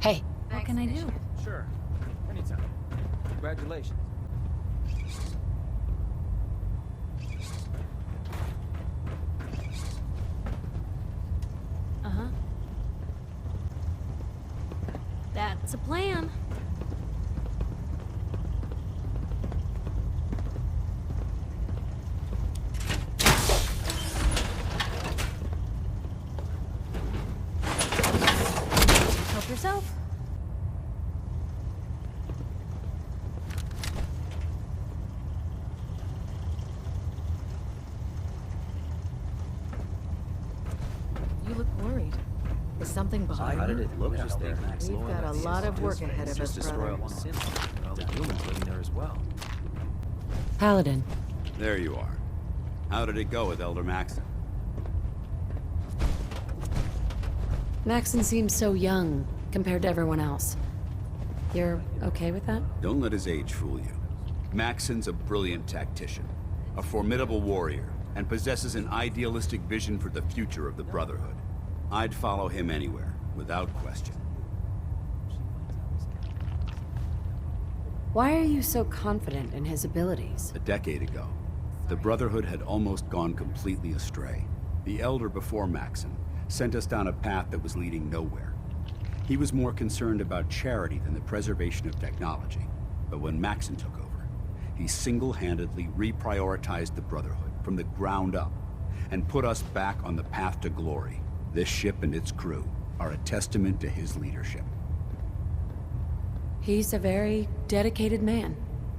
Hey, what can I do? Sure. Anytime. Congratulations. Uh-huh. That's a plan. Help yourself. You look worried. Is something bothering How you? did it look just there? We've got a lot of work ahead of us, brother. All the humans living there as well. Paladin. There you are. How did it go with Elder Maxon? Maxon seems so young compared to everyone else. You're okay with that? Don't let his age fool you. Maxon's a brilliant tactician, a formidable warrior, and possesses an idealistic vision for the future of the Brotherhood. I'd follow him anywhere, without question. Why are you so confident in his abilities? A decade ago, the Brotherhood had almost gone completely astray. The Elder before Maxon sent us down a path that was leading nowhere. He was more concerned about charity than the preservation of technology. But when Maxon took over, he single-handedly reprioritized the Brotherhood from the ground up and put us back on the path to glory. This ship and its crew are a testament to his leadership. He's a very dedicated man.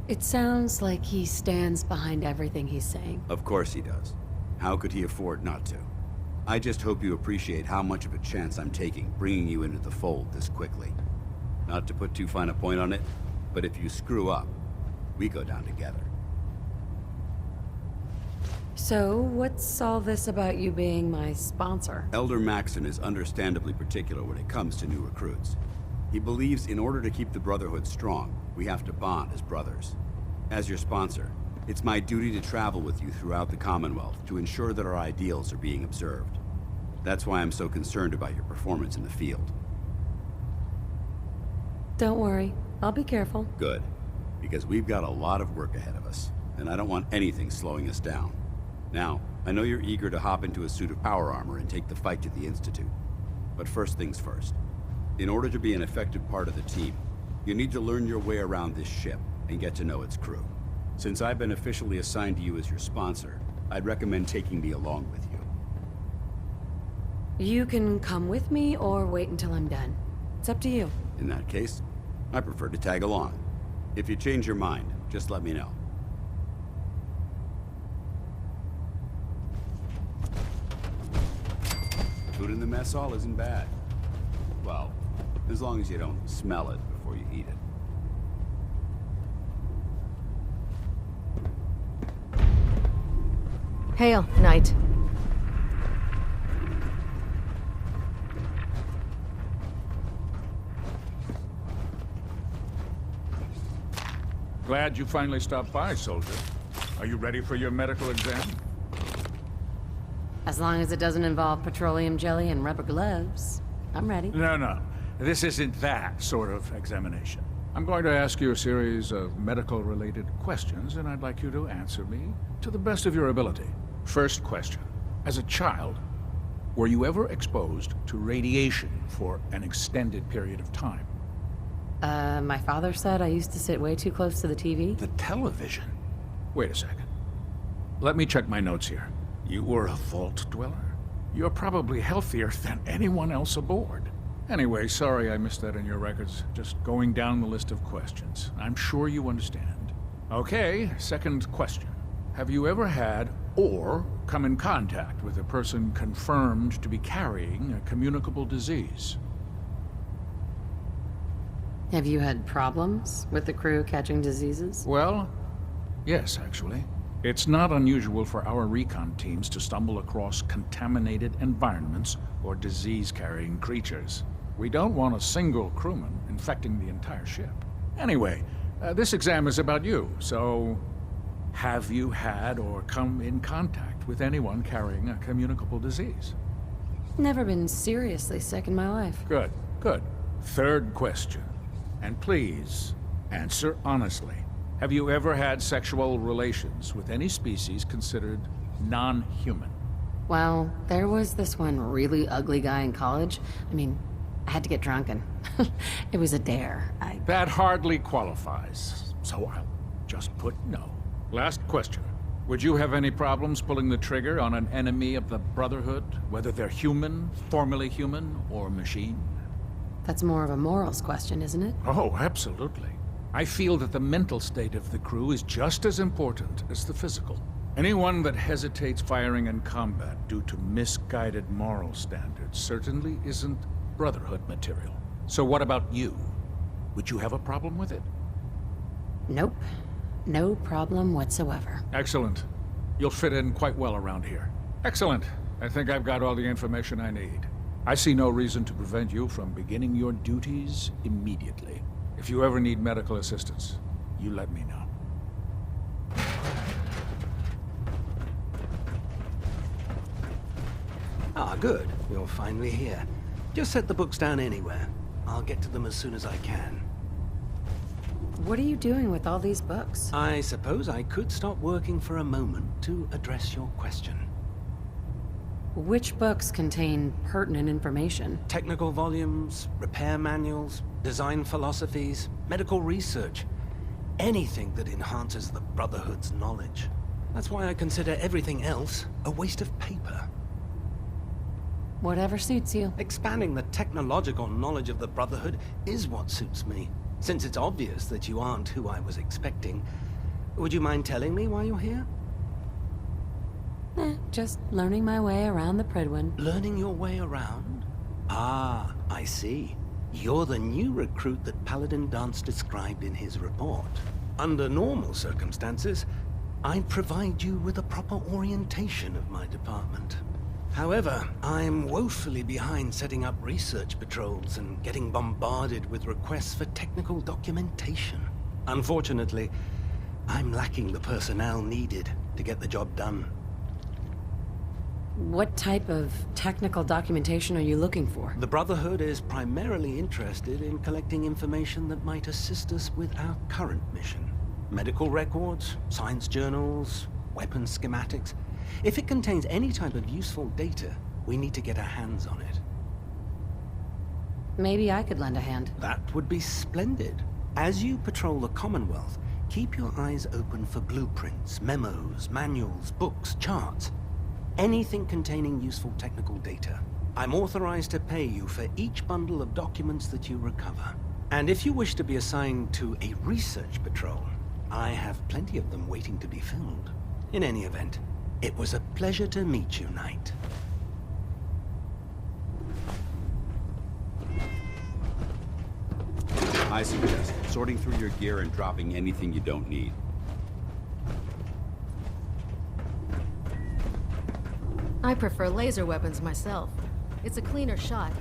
It sounds like he stands behind everything he's saying. Of course he does. How could he afford not to? I just hope you appreciate how much of a chance I'm taking bringing you into the fold this quickly. Not to put too fine a point on it, but if you screw up, we go down together. So, what's all this about you being my sponsor? Elder Maxon is understandably particular when it comes to new recruits. He believes in order to keep the Brotherhood strong, we have to bond as brothers. As your sponsor, it's my duty to travel with you throughout the Commonwealth to ensure that our ideals are being observed. That's why I'm so concerned about your performance in the field. Don't worry, I'll be careful. Good, because we've got a lot of work ahead of us, and I don't want anything slowing us down. Now, I know you're eager to hop into a suit of power armor and take the fight to the Institute. But first things first. In order to be an effective part of the team, you need to learn your way around this ship and get to know its crew. Since I've been officially assigned to you as your sponsor, I'd recommend taking me along with you. You can come with me or wait until I'm done. It's up to you. In that case, I prefer to tag along. If you change your mind, just let me know. Food in the mess hall isn't bad. Well, as long as you don't smell it before you eat it. Hail, Knight. Glad you finally stopped by, soldier. Are you ready for your medical exam? As long as it doesn't involve petroleum jelly and rubber gloves, I'm ready. No. This isn't that sort of examination. I'm going to ask you a series of medical-related questions, and I'd like you to answer me to the best of your ability. First question. As a child, were you ever exposed to radiation for an extended period of time? My father said I used to sit way too close to the TV. The television? Wait a second. Let me check my notes here. You were a vault dweller? You're probably healthier than anyone else aboard. Anyway, sorry I missed that in your records. Just going down the list of questions. I'm sure you understand. Okay, second question. Have you ever had or come in contact with a person confirmed to be carrying a communicable disease? Have you had problems with the crew catching diseases? Well, yes, actually. It's not unusual for our recon teams to stumble across contaminated environments or disease-carrying creatures. We don't want a single crewman infecting the entire ship. Anyway, this exam is about you, so have you had or come in contact with anyone carrying a communicable disease? Never been seriously sick in my life. Good. Third question. And please, answer honestly. Have you ever had sexual relations with any species considered non-human? Well, there was this one really ugly guy in college. I mean, I had to get drunk and it was a dare. That hardly qualifies, so I'll just put no. Last question. Would you have any problems pulling the trigger on an enemy of the Brotherhood, whether they're human, formerly human, or machine? That's more of a morals question, isn't it? Oh, absolutely. I feel that the mental state of the crew is just as important as the physical. Anyone that hesitates firing in combat due to misguided moral standards certainly isn't Brotherhood material. So what about you? Would you have a problem with it? Nope. No problem whatsoever. Excellent. You'll fit in quite well around here. Excellent. I think I've got all the information I need. I see no reason to prevent you from beginning your duties immediately. If you ever need medical assistance, you let me know. Ah, good. You're finally here. Just set the books down anywhere. I'll get to them as soon as I can. What are you doing with all these books? I suppose I could stop working for a moment to address your question. Which books contain pertinent information? Technical volumes, repair manuals, design philosophies, medical research. Anything that enhances the Brotherhood's knowledge. That's why I consider everything else a waste of paper. Whatever suits you. Expanding the technological knowledge of the Brotherhood is what suits me. Since it's obvious that you aren't who I was expecting, would you mind telling me why you're here? Just learning my way around the Pridwin. Learning your way around? Ah, I see. You're the new recruit that Paladin Dance described in his report. Under normal circumstances, I'd provide you with a proper orientation of my department. However, I'm woefully behind setting up research patrols and getting bombarded with requests for technical documentation. Unfortunately, I'm lacking the personnel needed to get the job done. What type of technical documentation are you looking for? The Brotherhood is primarily interested in collecting information that might assist us with our current mission. Medical records, science journals, weapon schematics. If it contains any type of useful data, we need to get our hands on it. Maybe I could lend a hand. That would be splendid. As you patrol the Commonwealth, keep your eyes open for blueprints, memos, manuals, books, charts. Anything containing useful technical data. I'm authorized to pay you for each bundle of documents that you recover. And if you wish to be assigned to a research patrol, I have plenty of them waiting to be filled. In any event, it was a pleasure to meet you, Knight. I suggest sorting through your gear and dropping anything you don't need. I prefer laser weapons myself. It's a cleaner shot.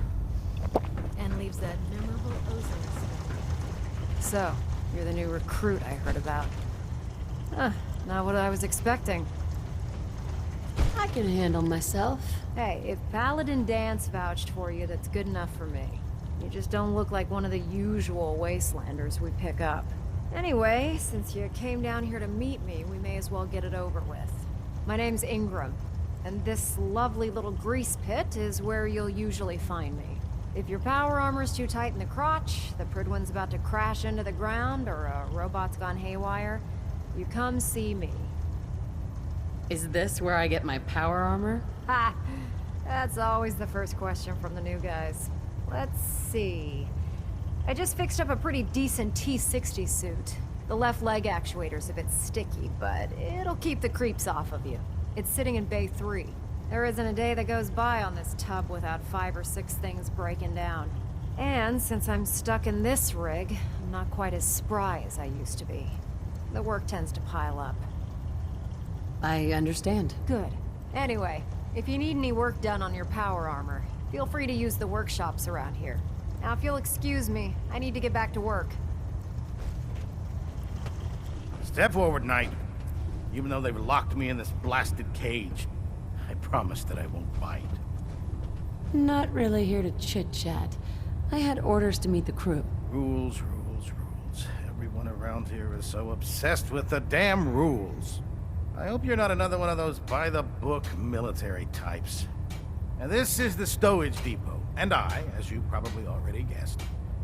And leaves that memorable Autosaves. So, you're the new recruit I heard about. Not what I was expecting. I can handle myself. Hey, if Paladin Dance vouched for you, that's good enough for me. You just don't look like one of the usual wastelanders we pick up. Anyway, since you came down here to meet me, we may as well get it over with. My name's Ingram. And this lovely little grease pit is where you'll usually find me. If your power armor's too tight in the crotch, the Pridwin's about to crash into the ground, or a robot's gone haywire, you come see me. Is this where I get my power armor? Ha! That's always the first question from the new guys. Let's see. I just fixed up a pretty decent T-60 suit. The left leg actuator's a bit sticky, but it'll keep the creeps off of you. It's sitting in Bay 3. There isn't a day that goes by on this tub without 5 or 6 things breaking down. And since I'm stuck in this rig, I'm not quite as spry as I used to be. The work tends to pile up. I understand. Good. Anyway, if you need any work done on your power armor, feel free to use the workshops around here. Now, if you'll excuse me, I need to get back to work. Step forward, Knight. Even though they've locked me in this blasted cage, I promise that I won't bite. Not really here to chit-chat. I had orders to meet the crew. Rules, rules, rules. Everyone around here is so obsessed with the damn rules. I hope you're not another one of those by-the-book military types. And this is the stowage depot, and I, as you probably already guessed,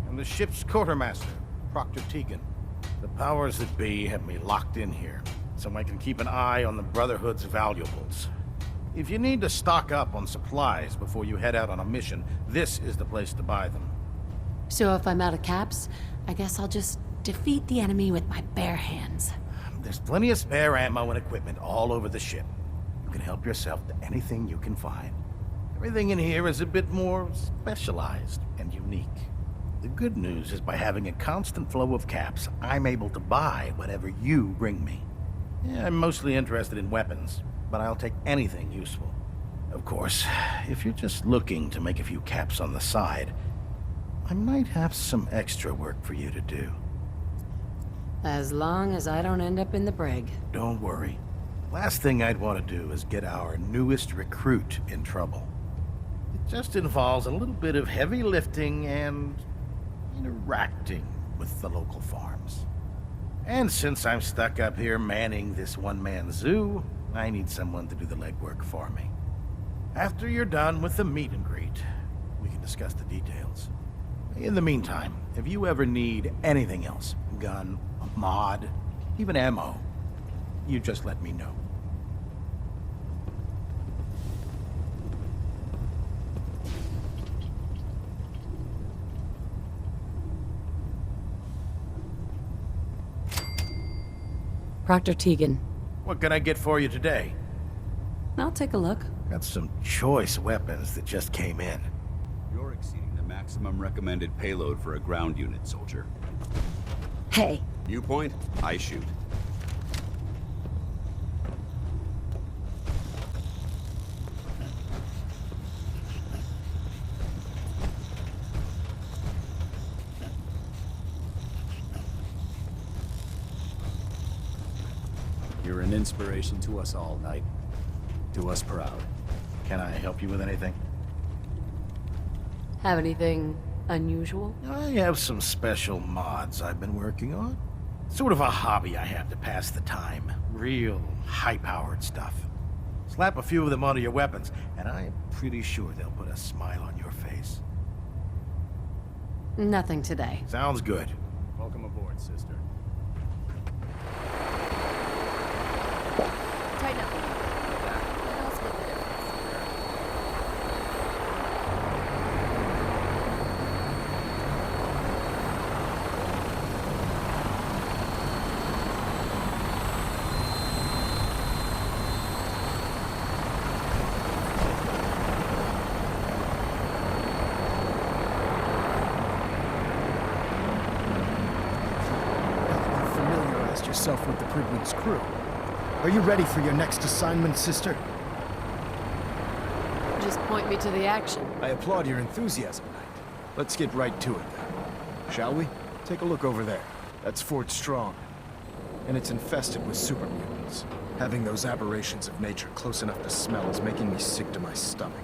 am the ship's quartermaster, Proctor Tegan. The powers that be have me locked in here, so I can keep an eye on the Brotherhood's valuables. If you need to stock up on supplies before you head out on a mission, this is the place to buy them. So if I'm out of caps, I guess I'll just defeat the enemy with my bare hands. There's plenty of spare ammo and equipment all over the ship. You can help yourself to anything you can find. Everything in here is a bit more specialized and unique. The good news is by having a constant flow of caps, I'm able to buy whatever you bring me. Yeah, I'm mostly interested in weapons, but I'll take anything useful. Of course, if you're just looking to make a few caps on the side, I might have some extra work for you to do. As long as I don't end up in the brig. Don't worry. Last thing I'd want to do is get our newest recruit in trouble. It just involves a little bit of heavy lifting and interacting with the local farms. And since I'm stuck up here manning this one-man zoo, I need someone to do the legwork for me. After you're done with the meet and greet, we can discuss the details. In the meantime, if you ever need anything else, gun, a mod, even ammo, you just let me know. Proctor Tegan. What can I get for you today? I'll take a look. Got some choice weapons that just came in. You're exceeding the maximum recommended payload for a ground unit, soldier. Hey. Viewpoint, I shoot. You're an inspiration to us all, Knight. Do us proud. Can I help you with anything? Have anything unusual? I have some special mods I've been working on. Sort of a hobby I have to pass the time. Real high-powered stuff. Slap a few of them onto your weapons, and I'm pretty sure they'll put a smile on your face. Nothing today. Sounds good. Welcome aboard, sister. Tighten up. I'll split the difference. You familiarized yourself with the Prigman's crew. Are you ready for your next assignment, sister? Just point me to the action. I applaud your enthusiasm, Knight. Let's get right to it, then. Shall we? Take a look over there. That's Fort Strong. And it's infested with super mutants. Having those aberrations of nature close enough to smell is making me sick to my stomach.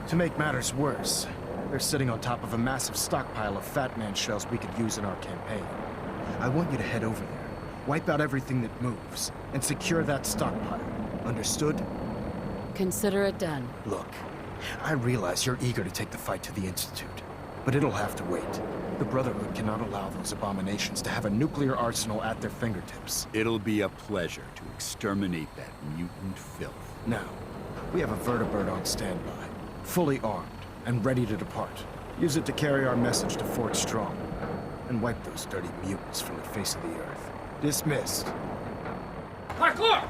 To make matters worse, they're sitting on top of a massive stockpile of Fat Man shells we could use in our campaign. I want you to head over there, wipe out everything that moves, and secure that stockpile. Understood? Consider it done. Look, I realize you're eager to take the fight to the Institute, but it'll have to wait. The Brotherhood cannot allow those abominations to have a nuclear arsenal at their fingertips. It'll be a pleasure to exterminate that mutant filth. Now, we have a vertibird on standby, fully armed and ready to depart. Use it to carry our message to Fort Strong, and wipe those dirty mutants from the face of the earth. Dismissed. Look!